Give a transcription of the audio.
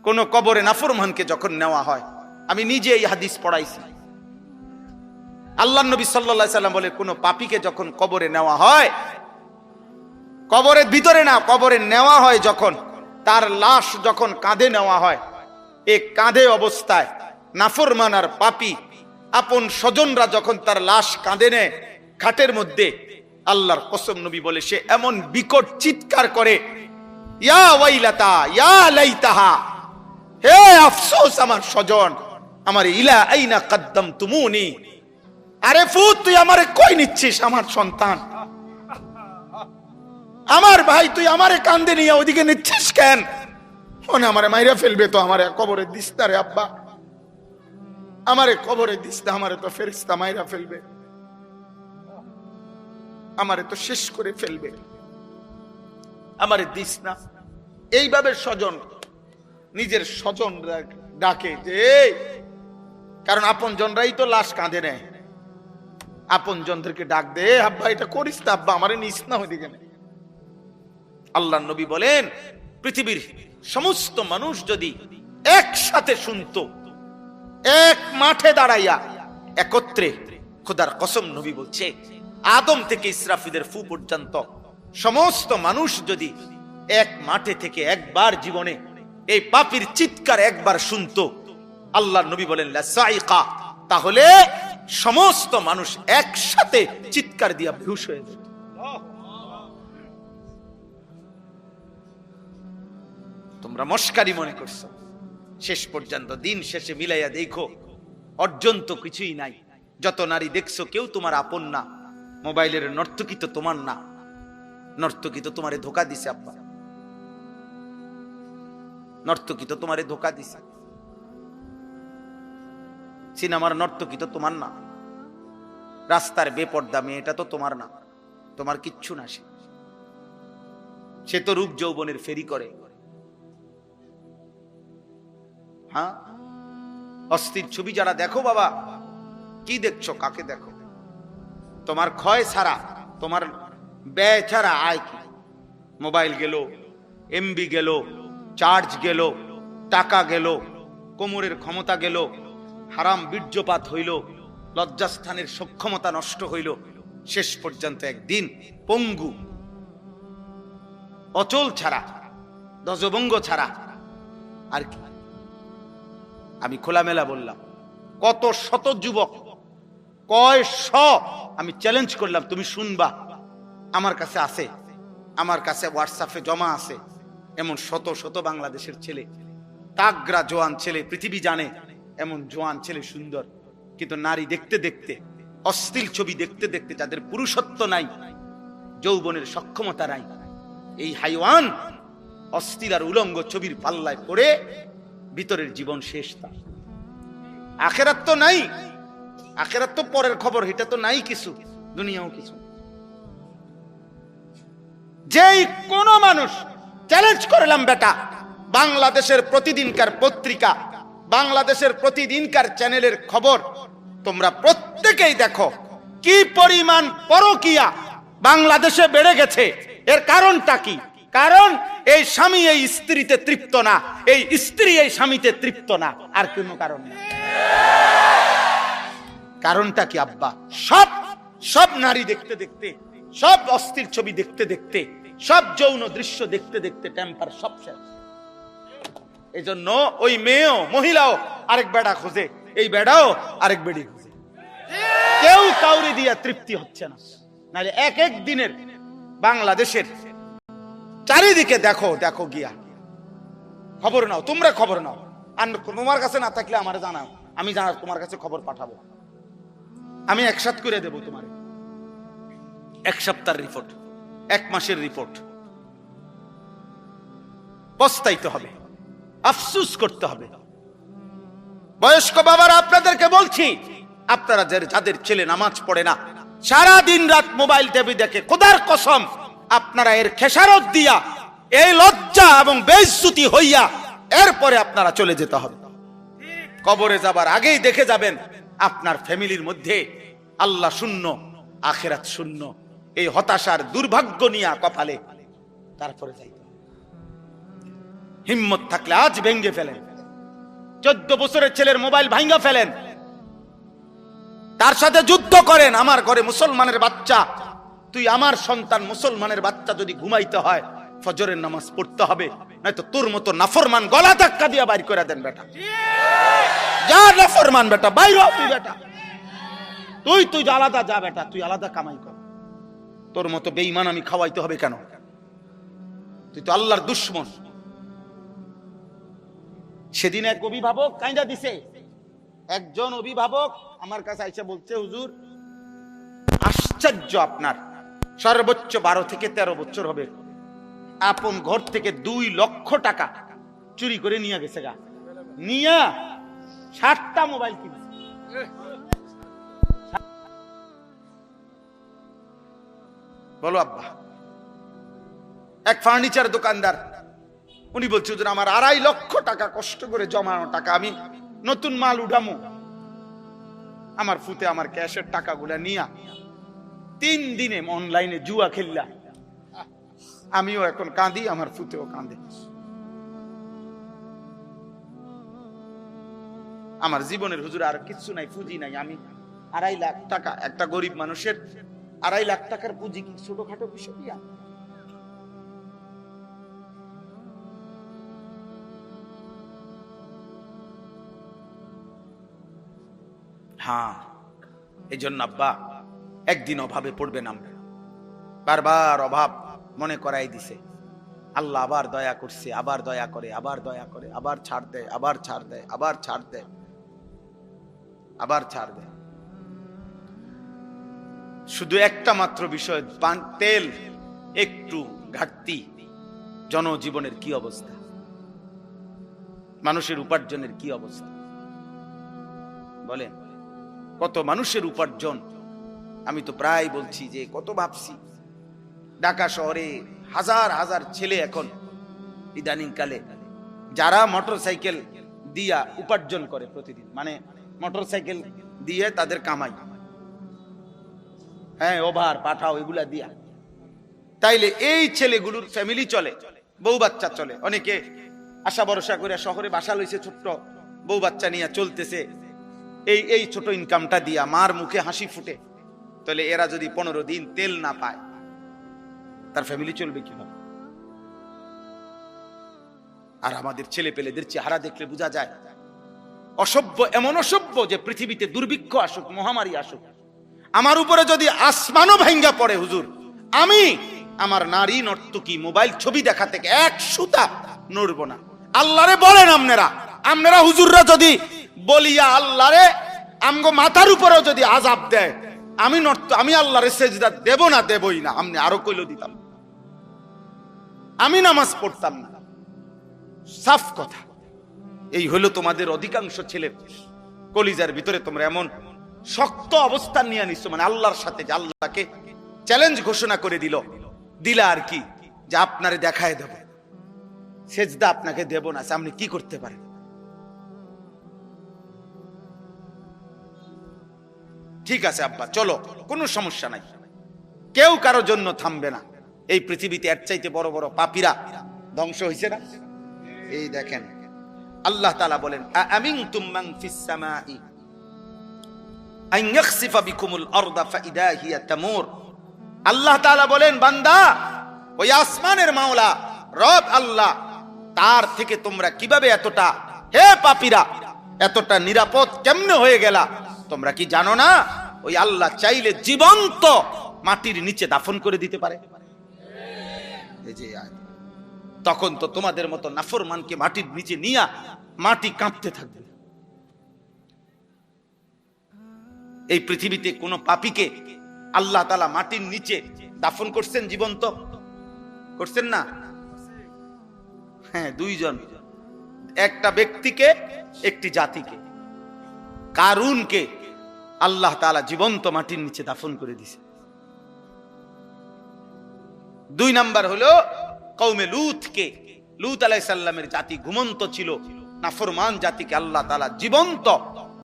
কোন কবরে নাফরমানকে যখন নেওয়া হয়, আমি নিজে এই হাদিস পড়াইছি, আল্লাহর নবী সাল্লাল্লাহু আলাইহি সাল্লাম বলে কোন পাপীকে যখন কবরে নেওয়া হয়, কবরের ভিতরে না, কবরে নেওয়া হয় যখন, তার লাশ যখন কাঁধে নেওয়া হয়, এই কাঁধে অবস্থায় নাফরমান আর পাপী আপন স্বজনরা যখন তার লাশ কাঁধে নেয় খাটের মধ্যে, আল্লাহর কসম নবী বলে সে এমন বিকট চিৎকার করে, ইয়া ওয়াইলাতা ইয়া লাইতাহা, হে আফসোস আমার স্বজন, আমার ইলা আইনা কদ্দামতুমুনি, আরে ফুত তুই আমারে কই নিচ্ছিস, আমার সন্তান, আমার ভাই, তুই আমারে কান্দে নিয়ে ওদিকে নিচ্ছিস কেন? মনে আমারে মাইরা ফেলবে তো, আমারে কবরে দিস না রে আব্বা, আমারে কবরে দিস না, আমারে তো ফেরেশতা মাইরা ফেলবে, আমারে তো শেষ করে ফেলবে, আমারে দিস না। এইভাবে স্বজন নিজের স্বজন ডাকে যে, কারণ আপন জনরাই তো লাশ কাঁধে নেয়, আপন জনদেরকে ডাক দে, আব্বা এটা করিস না, আব্বা আমারে নিস না ওইদিকে। আল্লাহর নবী বলেন পৃথিবীর সমস্ত মানুষ যদি একসাথে শুনতো, এক মাঠে দাঁড়াইয়া একত্রে, খোদার কসম নবী বলছে আদম থেকে ইসরাফিলের ফু পর্যন্ত সমস্ত মানুষ যদি এক মাঠে থেকে একবার জীবনে এই পাপীর চিৎকার একবার শুনতো, আল্লাহর নবী বলেন লাসাইকা, তাহলে সমস্ত মানুষ একসাথে চিৎকার দিয়া বেহুশ হয়ে যেত। তোমরা মস্কারি মনে করছো, শেষ পর্যন্ত দিন শেষে মিলাইয়া দেখো অর্জন তো কিছুই নাই। যত নারী দেখছো কেউ তোমার আপন না, মোবাইলের নর্তকী তো তোমার না, নর্তকী তো তোমারে ধোকা দিছে আব্বা, নর্তকী তো তোমারে ধোকা দিছে, সিনেমার নর্তকী তো তোমার না, রাস্তার বেপর্দা মেয়েটা তো তোমার না, তোমার কিচ্ছু না, সে তো রূপ যৌবনের ফেরি করে। হ্যাঁ, অস্থির ছবি যারা দেখো বাবা, কি দেখছো, কাকে দেখো? তোমার ক্ষয় ছাড়া, তোমার ব্যয় ছাড়া আয় কি? মোবাইল গেল, এমবি গেল, চার্জ গেল, টাকা গেল, কোমরের ক্ষমতা গেল, হারাম বীর্যপাত হইল, লজ্জাস্থানের সক্ষমতা নষ্ট হইল, শেষ পর্যন্ত একদিন পঙ্গু, অচল ছাড়া, ধ্বজভঙ্গ ছাড়া আর কি? আমি খোলামেলা বললাম, কত শত যুবক, কয় শ, আমি চ্যালেঞ্জ করলাম, তুমি শুনবা, আমার কাছে আছে, আমার কাছে হোয়াটসঅ্যাপে জমা আছে, এমন শত শত বাংলাদেশের ছেলে, তাগরা জোয়ান ছেলে, পৃথিবী জানে এমন জোয়ান ছেলে সুন্দর, কিন্তু নারী দেখতে দেখতে, অশ্লীল ছবি দেখতে দেখতে, যাদের পুরুষত্ব নাই, যৌবনের সক্ষমতা নাই, এই হাইওয়ান অশ্লীল আর উলঙ্গ ছবির পাল্লায় পড়ে ভিতরের জীবন শেষ। তার আখেরাত তো নাই, আখেরাত তো পরের খবর, এটা তো নাই কিছু, দুনিয়াও কিছু। যেই কোন মানুষ, চ্যালেঞ্জ করলাম বেটা, বাংলাদেশের প্রতিদিনকার পত্রিকা, বাংলাদেশের প্রতিদিনকার চ্যানেলের খবর তোমরা প্রত্যেকেই দেখো, কি পরিমাণ পরকীয়া বাংলাদেশে বেড়ে গেছে। এর কারণটা কি? কারণ এই স্বামী এই স্ত্রীতে তৃপ্ত না, এই স্ত্রী এই স্বামীতে তৃপ্ত না, আর কোনো কারণ না। কারণটা কি আব্বা? সব সব নারী দেখতে দেখতে, সব অস্থির ছবি দেখতে দেখতে, সব যৌন দৃশ্য দেখতে দেখতে টেম্পার সব শেষ। এই জন্য ওই মেয়েও, মহিলাও আরেক বেড়া খোঁজে, এই বেড়াও আরেক বেড়ি খোঁজে, কেউ কাউরি দিয়া তৃপ্তি হচ্ছে না। নাহলে এক এক দিনের বাংলাদেশের চারিদিকে দেখো, দেখো গিয়া খবর নাও, তোমরা খবর নাও, আর তোমার কাছে না থাকলে আমার জানাও, আমি তোমার কাছে খবর পাঠাবো, আমি একসাথ করে দেবো তোমার, এক সপ্তাহের রিপোর্ট, এক মাসের রিপোর্ট। পস্তাইতে হবে, আফসোস করতে হবে। বয়স্ক বাবারা আপনাদেরকে বলছি, আপনারা যাদের ছেলে নামাজ পড়ে না, সারা দিন রাত মোবাইল টিভি দেখে, খোদার কসম আপনারা এর খেসারত দিয়া, এই লজ্জা এবং বেইজ্জতি হইয়া এরপরে আপনারা চলে যেতে হবে। কবরে যাবার আগেই দেখে যাবেন আপনার ফ্যামিলির মধ্যে আল্লাহ শূন্য, আখিরাত শূন্য, এই হতাশার দুর্ভাগ্য নিয়ে কপালে, তারপরে যাইতে। হিম্মত থাকলে আজ ভেঙ্গে ফেলেন। 14 বছরের ছেলের মোবাইল ভাঙ্গা ফেলেন, তার সাথে যুদ্ধ করেন। আমার ঘরে মুসলমানের বাচ্চা, তুই আমার সন্তান মুসলমানের বাচ্চা যদি ঘুমাইতে হয় ফজরের নামাজ পড়তে হবে, নয়তো তোর মতো নাফরমান গলা ধাক্কা দিয়া বাইর করে দেন। বেটা যা, নাফরমান বেটা বাইর হ। তুই বেটা তুই আলাদা যা, বেটা তুই আলাদা কামাই কর। তোর মতো বেঈমান আমি খাওয়াইতে হবে কেন? তুই তো আল্লাহর দুশমন। সেদিন এক অভিভাবক কাইন্দা দিছে। একজন অভিভাবক আমার কাছে আইসা বলছে, হুজুর আশ্চর্য, আপনার সর্বোচ্চ 12 থেকে 13 বছর হবে, আপন ঘর থেকে 2 লক্ষ টাকা চুরি করে নিয়ে গেছে গা, নিয়া 60টা মোবাইল কিনছে। বলো আব্বা। এক ফার্নিচার দোকানদার, উনি বলছে হুজুর আমার 2.5 লক্ষ টাকা কষ্ট করে জমানো টাকা, আমি নতুন মাল উঠামো, আমার ফুতে আমার ক্যাশের টাকাগুলা নিয়া 3 দিনে অনলাইনে জুয়া খেললা। আমিও এখন কাঁদি, আমার ফুতেও কাঁদে। আমার জীবনের হুজুর আর কিছু নাই, পুঁজি নাই। আমি 2.5 লাখ টাকা, একটা গরিব মানুষের 2.5 লাখ টাকার পুঁজি কি ছোটখাটো বিষয় দিয়া? হ্যাঁ, এই জন্য আব্বা একদিন অভাবে পড়বে না। বারবার অভাব মনে করাই দিছে। আল্লাহ আবার দয়া করছে, আবার দয়া করে, আবার দয়া করে, আবার ছাড় দেয়, আবার ছাড় দেয়, আবার ছাড় দেয়, আবার ছাড় দেয়। শুধু একটা মাত্র বিষয়, তেল একটু ঘাটতি, জনজীবনের কি অবস্থা, মানুষের উপার্জনের কি অবস্থা বলেন? কত মানুষের উপার্জন। আমি তো প্রায় বলছি যে কত ভাবছি, ঢাকা শহরে হাজার হাজার ছেলে এখন ইদানিং কালে যারা মোটরসাইকেল দিয়া উপার্জন করে প্রতিদিন, মানে মোটরসাইকেল দিয়ে তাদের কামাই, হ্যাঁ ওভার পাঠাও এগুলা দিয়া, তাইলে এই ছেলেগুলোর ফ্যামিলি চলে, বউ বাচ্চা চলে। অনেকে আশা ভরসা করে শহরে বাসা লইছে, ছোট্ট বউ বাচ্চা নিয়ে চলতেছে। এই ছোট ইনকামটা দিয়া মার মুখে হাসি ফুটে। তাহলে এরা যদি 15 দিন তেল না পায়, তার ফ্যামিলি চলবে কিভাবে? আর আমাদের ছেলে পেলেদের চেহারা দেখলে বোঝা যায় অসভ্য, এমন অসভ্য যে পৃথিবীতে দুর্ভিক্ষ আসুক, মহামারী আসুক, আমার উপরে যদি আসমানও ভাঙ্গা পড়ে হুজুর, আমি আমার নারী নর্তকী মোবাইল ছবি দেখা থেকে 1 সুতা নড়ব না। আল্লাহরে বলেন আপনারা হুজুররা যদি বলিয়া আল্লাহরে আমগো মাথার উপরেও যদি আযাব দেয়, আমি আল্লাহরে সেজদা দেব না, দেবই না। আপনি আরো কইলো দিতাম, আমি নামাজ পড়তাম না। সাফ কথা। এই হলো তোমাদের অধিকাংশ ছেলে কলিজার ভিতরে, তোমরা এমন শক্ত অবস্থান নিয়ে নিছো, মানে আল্লাহর সাথে, যে আল্লাহকে চ্যালেঞ্জ ঘোষণা করে দিলা আর কি, যে আপনারে দেখায় দেব, সেজদা আপনাকে দেব না। আপনি কি করতে পারেন? ঠিক আছে আব্বা, চলো, কোনো সমস্যা নাই, কেউ কারো জন্য থামবে না। এই পৃথিবীতে এর চাইতে বড় বড় পাপীরা ধ্বংস হয়েছে না? এই দেখেন আল্লাহ তাআলা বলেন, আমিনতুম মান ফিস সামাই আন ইয়াখসিফা বিকুমুল আরদা ফাইদা হিয়া তামুর। আল্লাহ তাআলা বলেন, বান্দা, ওই আসমানের মাওলা রব আল্লাহ, তার থেকে তোমরা কিভাবে এতটা, হে পাপীরা, এতটা নিরাপদ কেমনে হয়ে গেলা? তোমরা কি জানো না ওই আল্লাহ চাইলে জীবন্ত মাটির নিচে দাফন করে দিতে পারে? তখন তো তোমাদের মতো নাফরমানকে মাটির নিচে নিয়া মাটি কাঁপতে থাকবে। এই পৃথিবীতে কোন পাপীকে আল্লাহ তাআলা মাটির নিচে দাফন করছেন? জীবন্ত করছেন না? হ্যাঁ, 2 জন, একটা ব্যক্তিকে, একটি জাতিকে। কারুনকে আল্লাহ তাআলা জীবন্ত মাটির নিচে দাফন করে দিয়েছে। 2 নাম্বার হলো কওমে লূতকে, লূত আলাইহিস সালামের জাতি ঘুমন্ত ছিল, নাফরমান জাতিকে আল্লাহ তাআলা জীবন্ত